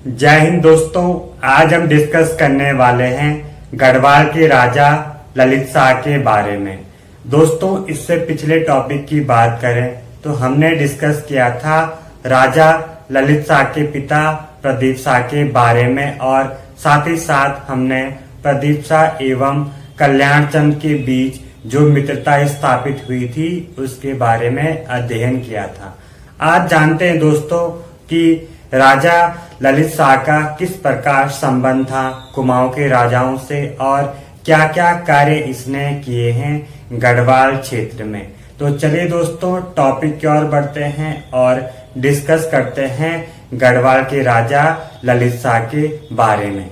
जय हिंद दोस्तों। आज हम डिस्कस करने वाले हैं गढ़वाल के राजा ललित शाह के बारे में। दोस्तों, इससे पिछले टॉपिक की बात करें तो हमने डिस्कस किया था राजा ललित शाह के पिता प्रदीप शाह के बारे में, और साथ ही साथ हमने प्रदीप शाह एवं कल्याण चंद के बीच जो मित्रता स्थापित हुई थी उसके बारे में अध्ययन किया था। आज जानते हैं दोस्तों कि राजा ललित शाह का किस प्रकार संबंध था कुमाऊं के राजाओं से और क्या क्या कार्य इसने किए हैं गढ़वाल क्षेत्र में। तो चलिए दोस्तों, टॉपिक की ओर बढ़ते हैं और डिस्कस करते हैं गढ़वाल के राजा ललित शाह के बारे में।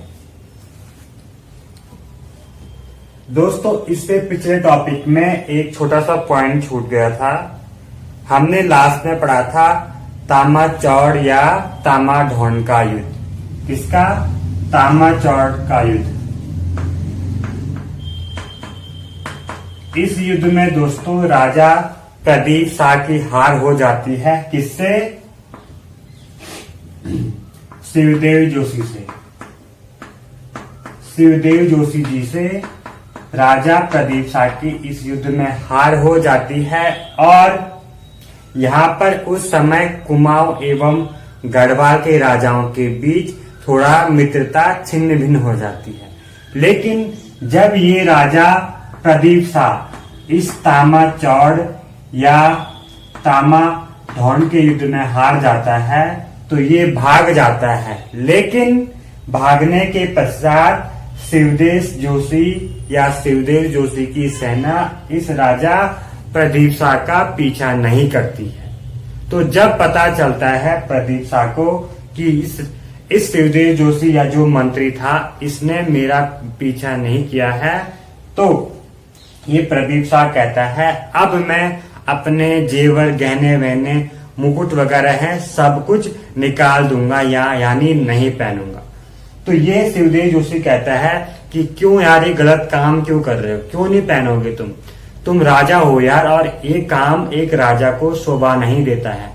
दोस्तों, इससे पिछले टॉपिक में एक छोटा सा पॉइंट छूट गया था। हमने लास्ट में पढ़ा था तामा चौड़ या तामा ढौंड का युद्ध। किसका? तामा चौड़ का युद्ध। इस युद्ध में दोस्तों राजा प्रदीप शाह की हार हो जाती है। किससे? शिवदेव जोशी से। शिवदेव जोशी जी से राजा प्रदीप शाह की इस युद्ध में हार हो जाती है और यहाँ पर उस समय कुमाऊं एवं गढ़वाल के राजाओं के बीच थोड़ा मित्रता छिन्न भिन्न हो जाती है। लेकिन जब ये राजा प्रदीप शाह इस तामा चौड़ या तामा ढौंड के युद्ध में हार जाता है तो ये भाग जाता है। लेकिन भागने के पश्चात शिवदेव जोशी या शिवदेव जोशी की सेना इस राजा प्रदीप शाह का पीछा नहीं करती है। तो जब पता चलता है प्रदीप शाह को कि इस शिवदेव जोशी या जो मंत्री था इसने मेरा पीछा नहीं किया है, तो ये प्रदीप शाह कहता है अब मैं अपने जेवर गहने वहने मुकुट वगैरह हैं सब कुछ निकाल दूंगा यानी नहीं पहनूंगा। तो ये शिवदेव जोशी कहता है कि क्यों यार, ये गलत काम क्यों कर रहे हो, क्यों नहीं पहनोगे तुम राजा हो यार, और ये काम एक राजा को शोभा नहीं देता है।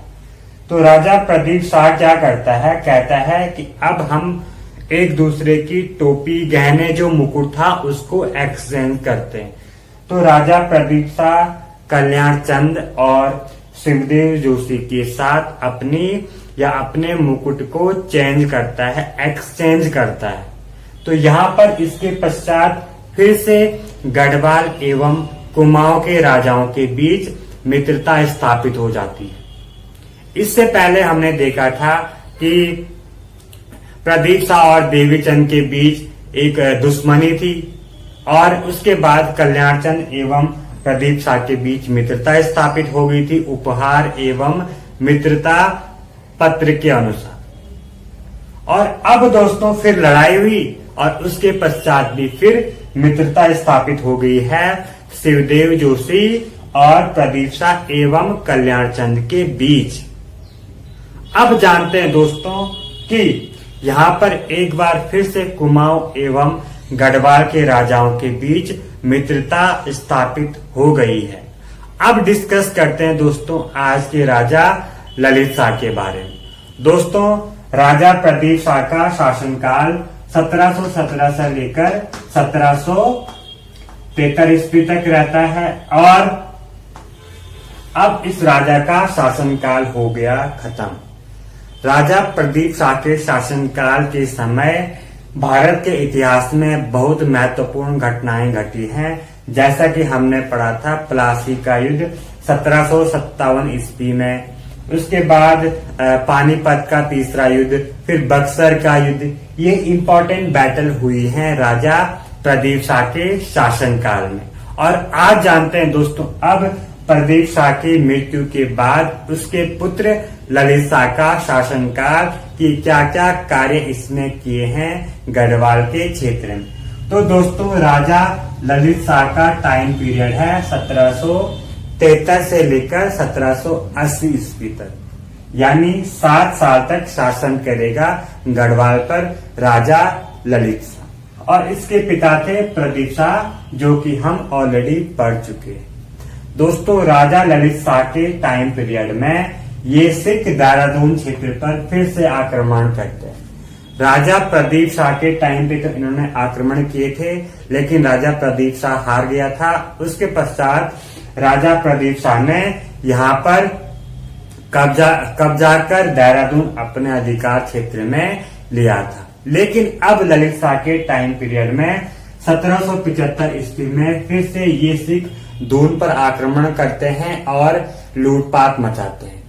तो राजा प्रदीप शाह क्या करता है? कहता है कि अब हम एक दूसरे की टोपी गहने जो मुकुट था उसको एक्सचेंज करते हैं। तो राजा प्रदीप शाह कल्याण चंद और शिवदेव जोशी के साथ अपने मुकुट को चेंज करता है, एक्सचेंज करता है। तो यहाँ पर इसके पश्चात फिर से गढ़वाल एवं कुमाऊं के राजाओं के बीच मित्रता स्थापित हो जाती है। इससे पहले हमने देखा था कि प्रदीप शाह और देवीचंद के बीच एक दुश्मनी थी और उसके बाद कल्याण चंद एवं प्रदीप शाह के बीच मित्रता स्थापित हो गई थी उपहार एवं मित्रता पत्र के अनुसार। और अब दोस्तों फिर लड़ाई हुई और उसके पश्चात भी फिर मित्रता स्थापित हो गई है शिवदेव जोशी और प्रदीप शाह एवं कल्याण चंद के बीच। अब जानते हैं दोस्तों कि यहाँ पर एक बार फिर से कुमाऊं एवं गढ़वाल के राजाओं के बीच मित्रता स्थापित हो गई है। अब डिस्कस करते हैं दोस्तों आज के राजा ललित शाह के बारे में। दोस्तों, राजा प्रदीप शाह का शासनकाल 1717 से लेकर 1773 ईस्वी तक रहता है और अब इस राजा का शासनकाल हो गया खत्म। राजा प्रदीप शाह के शासनकाल के समय भारत के इतिहास में बहुत महत्वपूर्ण घटनाएं घटी हैं, जैसा कि हमने पढ़ा था प्लासी का युद्ध 1757 ईस्वी में, उसके बाद पानीपत का तीसरा युद्ध, फिर बक्सर का युद्ध। ये इम्पोर्टेंट बैटल हुई हैं राजा प्रदीप शाह के शासनकाल में। और आज जानते हैं दोस्तों अब प्रदीप शाह की मृत्यु के बाद उसके पुत्र ललित शाह का शासनकाल की क्या क्या कार्य इसने किए हैं गढ़वाल के क्षेत्र में। तो दोस्तों राजा ललित शाह का टाइम पीरियड है 1773 से लेकर 1780 ईस्वी तक, यानी 7 साल तक शासन करेगा गढ़वाल पर राजा ललित शाह। और इसके पिता थे प्रदीप शाह, जो कि हम ऑलरेडी पढ़ चुके हैं। दोस्तों राजा ललित शाह के टाइम पीरियड में ये सिख देहरादून क्षेत्र पर फिर से आक्रमण करते हैं। राजा प्रदीप शाह के टाइम पे तो इन्होंने आक्रमण किए थे, लेकिन राजा प्रदीप शाह हार गया था। उसके पश्चात राजा प्रदीप शाह ने यहाँ पर कब्जा कर देहरादून अपने अधिकार क्षेत्र में लिया था। लेकिन अब ललित शाह के टाइम पीरियड में 1775 ईस्वी में फिर से ये सिख दून पर आक्रमण करते हैं और लूटपाट मचाते हैं।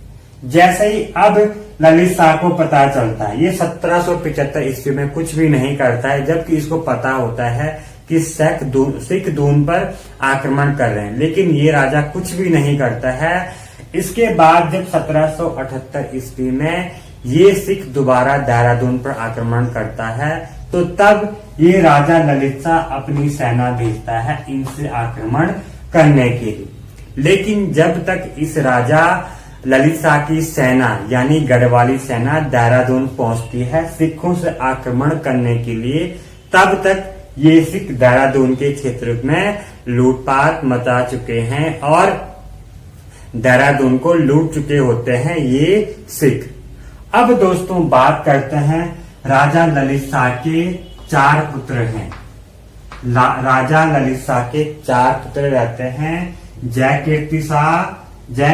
जैसे ही अब ललित शाह को पता चलता है, ये 1775 ईस्वी में कुछ भी नहीं करता है, जबकि इसको पता होता है कि सिख दून पर आक्रमण कर रहे हैं, लेकिन ये राजा कुछ भी नहीं करता है। इसके बाद जब 1778 ईस्वी में ये सिख दोबारा देहरादून पर आक्रमण करता है, तो तब ये राजा ललित शाह अपनी सेना भेजता है इनसे आक्रमण करने के लिए। लेकिन जब तक इस राजा ललित शाह की सेना यानी गढ़वाली सेना देहरादून पहुंचती है सिखों से आक्रमण करने के लिए, तब तक ये सिख देहरादून के क्षेत्र में लूटपाट मचा चुके हैं और देहरादून को लूट चुके होते हैं ये सिख। अब दोस्तों बात करते हैं, राजा ललित शाह के 4 पुत्र हैं। राजा ललित शाह के 4 पुत्र रहते हैं। जय कीर्ति शाह या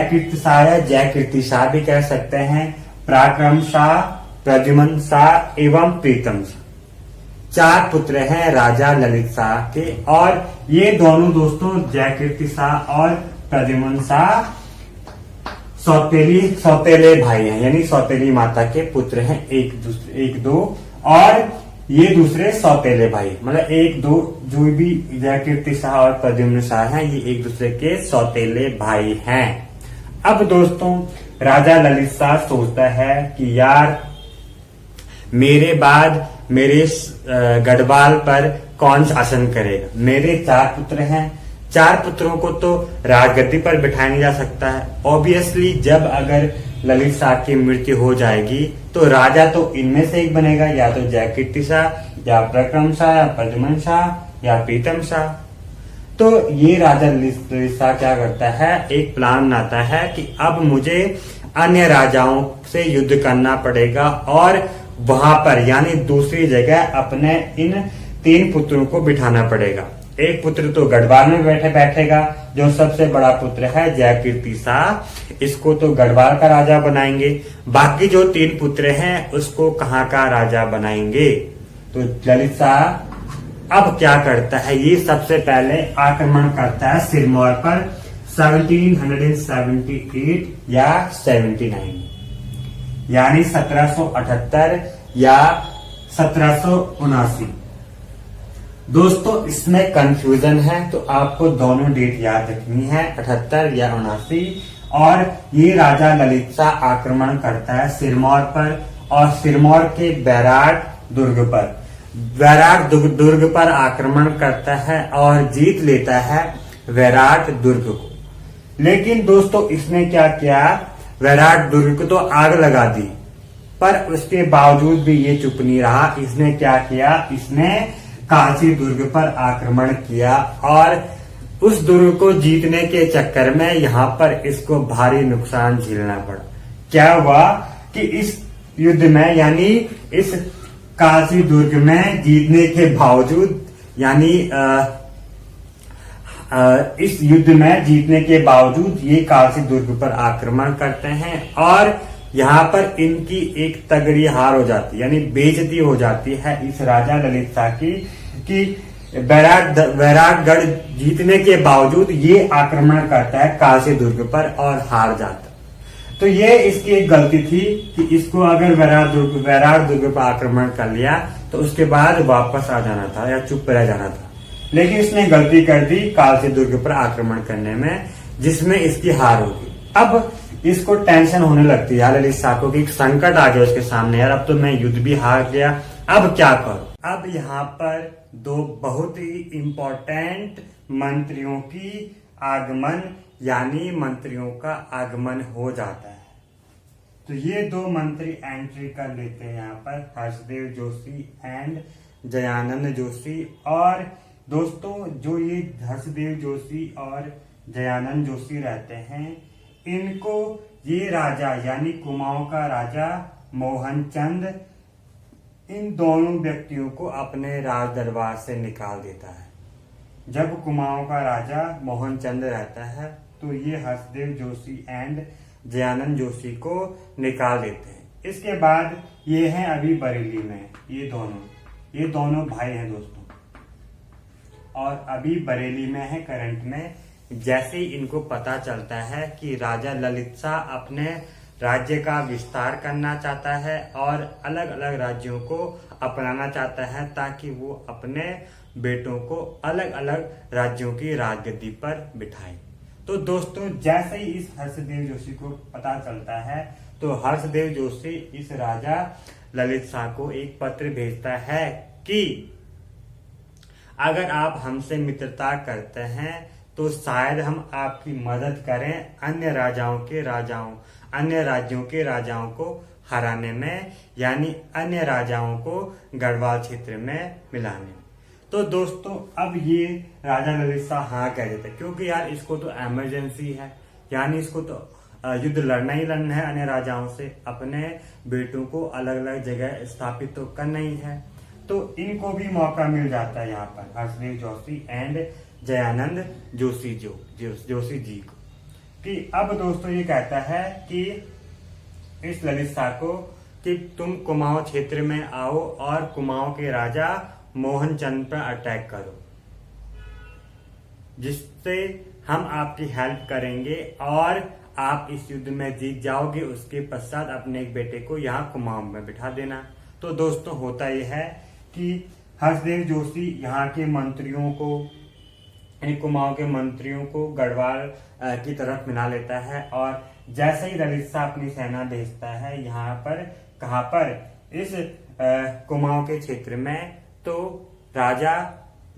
जय कीर्ति शाह भी कह सकते हैं, पराक्रम शाह, प्रद्युम्न शाह एवं प्रीतम शाह। 4 पुत्र हैं राजा ललित शाह के, और ये दोनों दोस्तों जय कीर्ति शाह और प्रद्युम्न शाह सौतेले भाई हैं, यानी सौतेली माता के पुत्र हैं, एक दो, और ये दूसरे सौतेले भाई, मतलब 1-2 जो भी जय कीर्ति शाह और प्रद्युम्न शाह हैं, ये एक दूसरे के सौतेले भाई हैं। अब दोस्तों राजा ललित शाह सोचता है कि यार मेरे बाद मेरे गढ़वाल पर कौन शासन करेगा। मेरे 4 पुत्र हैं, 4 पुत्रों को तो राजगद्दी पर बिठाया नहीं जा सकता है। ऑब्वियसली जब अगर ललित शाह की मृत्यु हो जाएगी तो राजा तो इनमें से एक बनेगा, या तो जय कीर्ति शाह या पराक्रम शाह या प्रद्युम्न शाह या प्रीतम शाह। तो ये राजा ललित शाह क्या करता है, एक प्लान बनाता है कि अब मुझे अन्य राजाओं से युद्ध करना पड़ेगा और वहां पर यानी दूसरी जगह अपने इन 3 पुत्रों को बिठाना पड़ेगा। एक पुत्र तो गढ़वाल में बैठेगा, जो सबसे बड़ा पुत्र है जय कीर्ति शाह, इसको तो गढ़वाल का राजा बनाएंगे। बाकी जो 3 पुत्र हैं उसको कहाँ का राजा बनाएंगे। तो ललित शाह अब क्या करता है, ये सबसे पहले आक्रमण करता है सिरमौर पर 1778 या 79, यानी 1778 या 1779। दोस्तों इसमें कंफ्यूजन है, तो आपको दोनों डेट याद रखनी है, 78 या 79। और ये राजा ललित शाह आक्रमण करता है सिरमौर पर, और सिरमौर के बैराट दुर्ग पर आक्रमण करता है और जीत लेता है बैराट दुर्ग को। लेकिन दोस्तों इसने क्या किया, बैराट दुर्ग को तो आग लगा दी, पर उसके बावजूद भी ये चुप नहीं रहा। इसने क्या किया, इसने काशी दुर्ग पर आक्रमण किया और उस दुर्ग को जीतने के चक्कर में यहाँ पर इसको भारी नुकसान झेलना पड़ा। क्या हुआ कि इस युद्ध में यानी इस काशी दुर्ग में जीतने के बावजूद यानी इस युद्ध में जीतने के बावजूद ये काशी दुर्ग पर आक्रमण करते हैं और यहाँ पर इनकी एक तगड़ी हार हो जाती है, यानी बेइज्जती हो जाती है इस राजा ललित शाह की कि बैराटगढ़ जीतने के बावजूद ये आक्रमण करता है काशी दुर्ग पर और हार जाता है। तो ये इसकी एक गलती थी कि इसको अगर बैराट दुर्ग पर आक्रमण कर लिया तो उसके बाद वापस आ जाना था या चुप रह जाना था, लेकिन इसने गलती कर दी काशी दुर्ग पर आक्रमण करने में, जिसमें इसकी हार होगी। अब इसको टेंशन होने लगती है ललित शाह को कि संकट आ गया उसके सामने, यार अब तो मैं युद्ध भी हार गया, अब क्या करूं। अब यहाँ पर 2 बहुत ही इंपॉर्टेंट मंत्रियों की आगमन यानी मंत्रियों का आगमन हो जाता है। तो ये 2 मंत्री एंट्री कर लेते हैं यहाँ पर, हर्षदेव जोशी एंड जयानंद जोशी। और दोस्तों जो ये हर्षदेव जोशी और जयानंद जोशी रहते हैं, इनको ये राजा यानी कुमाऊं का राजा मोहनचंद इन दोनों व्यक्तियों को अपने राज दरबार से निकाल देता है। जब कुमाऊं का राजा मोहनचंद रहता है तो ये हर्षदेव जोशी एंड जयानंद जोशी को निकाल देते हैं। इसके बाद ये हैं अभी बरेली में, ये दोनों भाई हैं दोस्तों, और अभी बरेली में है करंट में। जैसे ही इनको पता चलता है कि राजा ललित शाह अपने राज्य का विस्तार करना चाहता है और अलग अलग राज्यों को अपनाना चाहता है ताकि वो अपने बेटों को अलग अलग राज्यों की राजगद्दी पर बिठाए। तो दोस्तों जैसे ही इस हर्षदेव जोशी को पता चलता है तो हर्षदेव जोशी इस राजा ललित शाह को एक पत्र भेजता है कि अगर आप हमसे मित्रता करते हैं तो शायद हम आपकी मदद करें अन्य राज्यों के राजाओं को हराने में, यानी अन्य राजाओं को गढ़वाल क्षेत्र में मिलाने में। तो दोस्तों अब ये राजा ललित शाह हाँ कह देते, क्योंकि यार इसको तो इमरजेंसी है, यानी इसको तो युद्ध लड़ना ही लड़ना है अन्य राजाओं से, अपने बेटों को अलग अलग जगह स्थापित तो करना ही है। तो इनको भी मौका मिल जाता है यहाँ पर हर्षदेव जोशी एंड जयानंद जोशी जी को, कि अब दोस्तों ये कहता है कि इस ललित शाह को कि तुम कुमाऊं क्षेत्र में आओ और कुमाऊं के राजा मोहनचंद पर अटैक करो, जिससे हम आपकी हेल्प करेंगे और आप इस युद्ध में जीत जाओगे। उसके पश्चात अपने एक बेटे को यहाँ कुमाऊं में बिठा देना। तो दोस्तों होता यह है कि हर्षदेव जोशी यहाँ के मंत्रियों को, कुमाऊं के मंत्रियों को गढ़वाल की तरफ मिला लेता है, और जैसे ही ललित शाह अपनी सेना भेजता है यहाँ पर, कहाँ पर, इस कुमाऊं के क्षेत्र में, तो राजा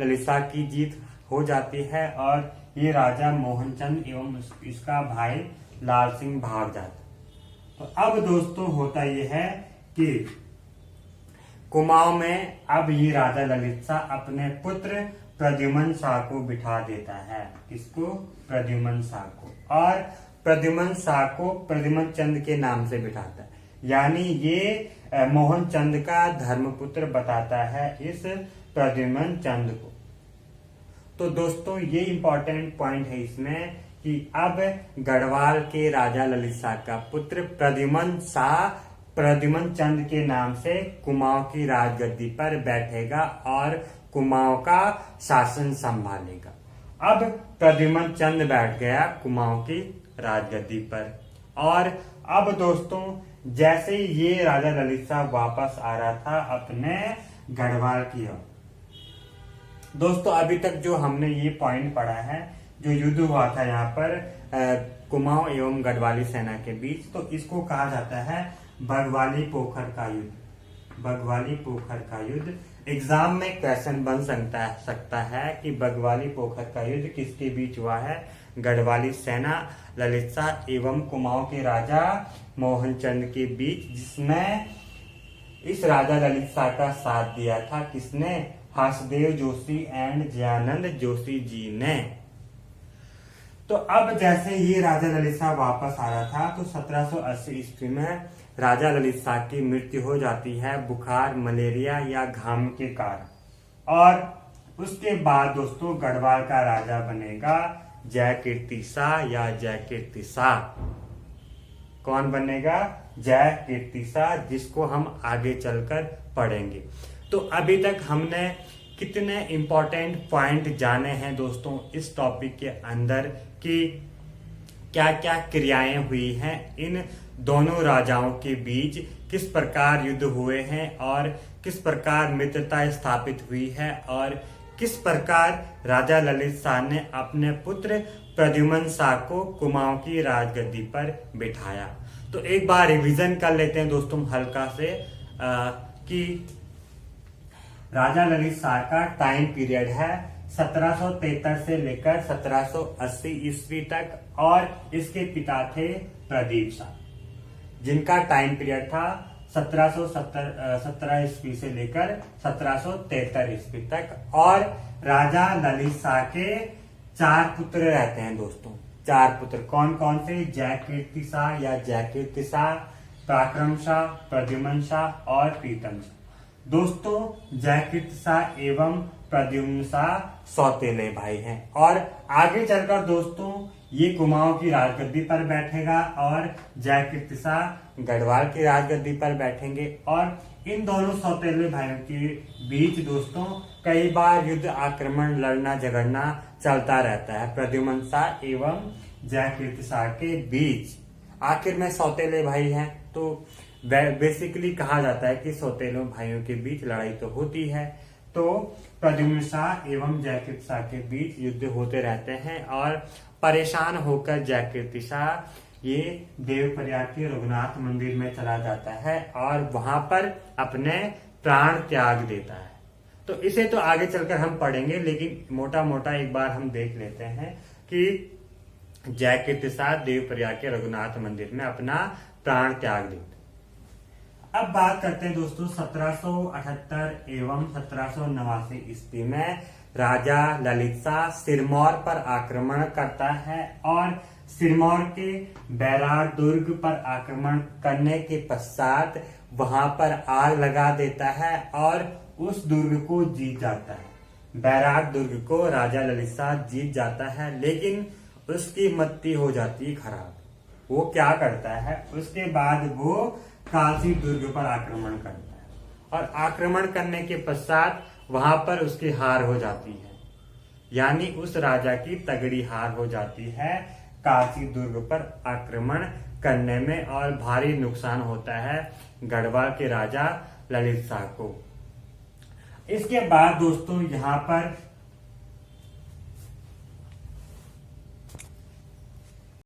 ललित शाह की जीत हो जाती है और ये राजा मोहनचंद एवं इसका भाई लाल सिंह भाग जाता। तो अब दोस्तों होता ये है कि कुमाऊं में अब ये राजा ललित शाह अपने पुत्र प्रद्युमन शाह को बिठा देता है। किसको? प्रद्युमन शाह को। और प्रद्युमन शाह को प्रद्युमन चंद के नाम से बिठाता है, यानी ये मोहनचंद का धर्मपुत्र बताता है इस प्रद्युमन चंद को। तो दोस्तों ये इंपॉर्टेंट पॉइंट है इसमें कि अब गढ़वाल के राजा ललित शाह का पुत्र प्रद्युमन शाह प्रद्युमन चंद के नाम से कुमाऊं की राजगद्दी पर बैठेगा और कुमाऊं का शासन संभालेगा। अब प्रद्युमन चंद बैठ गया कुमाऊं की राजगद्दी पर, और अब दोस्तों जैसे ही ये राजा ललित शाह वापस आ रहा था अपने गढ़वाल की ओर, दोस्तों अभी तक जो हमने ये पॉइंट पढ़ा है, जो युद्ध हुआ था यहाँ पर कुमाऊं एवं गढ़वाली सेना के बीच, तो इसको कहा जाता है बगवाली पोखर का युद्ध। बगवाली पोखर का युद्ध एग्जाम में क्वेश्चन बन सकता है कि बगवाली पोखर का युद्ध किसके बीच हुआ है? गढ़वाली सेना ललित शाह एवं कुमाऊं के राजा मोहनचंद के बीच, जिसमें इस राजा ललित शाह का साथ दिया था किसने? हर्षदेव जोशी एंड जयानंद जोशी जी ने। तो अब जैसे ये राजा ललित शाह वापस आ रहा था तो 1780 ईस्वी में राजा ललित शाह की मृत्यु हो जाती है बुखार, मलेरिया या घाम के कारण। और उसके बाद दोस्तों गढ़वाल का राजा बनेगा जयकीर्ति शाह या जयकीर्ति शाह। कौन बनेगा? जयकीर्ति शाह, जिसको हम आगे चलकर पढ़ेंगे। तो अभी तक हमने कितने इंपॉर्टेंट पॉइंट जाने हैं दोस्तों इस टॉपिक के अंदर, कि क्या क्या क्रियाएं हुई हैं इन दोनों राजाओं के बीच, किस प्रकार युद्ध हुए हैं और किस प्रकार मित्रता स्थापित हुई है, और किस प्रकार राजा ललित शाह ने अपने पुत्र प्रद्युमन शाह को कुमाऊं की राजगद्दी पर बिठाया। तो एक बार रिवीजन कर लेते हैं दोस्तों हल्का से कि राजा ललित शाह का टाइम पीरियड है 1773 से लेकर 1780 ईस्वी तक, और इसके पिता थे प्रदीप शाह, जिनका टाइम पीरियड था 1717 ईस्वी से लेकर 1773 ईस्वी तक। और राजा ललित शाह के 4 पुत्र रहते हैं दोस्तों। 4 पुत्र कौन कौन से? जयकीर्ति शाह या जयकीर्ति शाह, पराक्रम शाह, प्रद्युमन शाह और प्रीतम शाह। दोस्तों जयकृत शाह एवं प्रद्युम्न शाह सौतेले भाई हैं और आगे चलकर दोस्तों ये कुमाऊं की राजगद्दी पर बैठेगा और जयकृत शाह गढ़वाल की राजगद्दी पर बैठेंगे और इन दोनों सौतेले भाइयों के बीच दोस्तों कई बार युद्ध आक्रमण लड़ना झगड़ना चलता रहता है प्रद्युम्न शाह एवं जयकृत शाह के बीच। आखिर में सौतेले भाई हैं तो बेसिकली कहा जाता है कि सौतेलों भाइयों के बीच लड़ाई तो होती है, तो प्रद्युम्न शाह एवं जयकृत शाह के बीच युद्ध होते रहते हैं और परेशान होकर जयकृत शाह ये देवप्रयाग के रघुनाथ मंदिर में चला जाता है और वहां पर अपने प्राण त्याग देता है। तो इसे तो आगे चलकर हम पढ़ेंगे, लेकिन मोटा मोटा एक बार हम देख लेते हैं कि जयकृत शाह देवप्रयाग के रघुनाथ मंदिर में अपना प्राण त्याग देते। अब बात करते हैं दोस्तों 1778 एवं 1789 ईस्वी में राजा ललित शाह सिरमौर पर आक्रमण करता है और सिरमौर के बैराग दुर्ग पर आक्रमण करने के पश्चात वहां पर आग लगा देता है और उस दुर्ग को जीत जाता है। बैराग दुर्ग को राजा ललित शाह जीत जाता है, लेकिन उसकी मत्ती हो जाती है खराब। वो क्या करता है, उसके बाद वो काशी दुर्ग पर आक्रमण करता है और आक्रमण करने के पश्चात वहां पर उसकी हार हो जाती है, यानी उस राजा की तगड़ी हार हो जाती है काशी दुर्ग पर आक्रमण करने में और भारी नुकसान होता है गढ़वाल के राजा ललित शाह को। इसके बाद दोस्तों यहाँ पर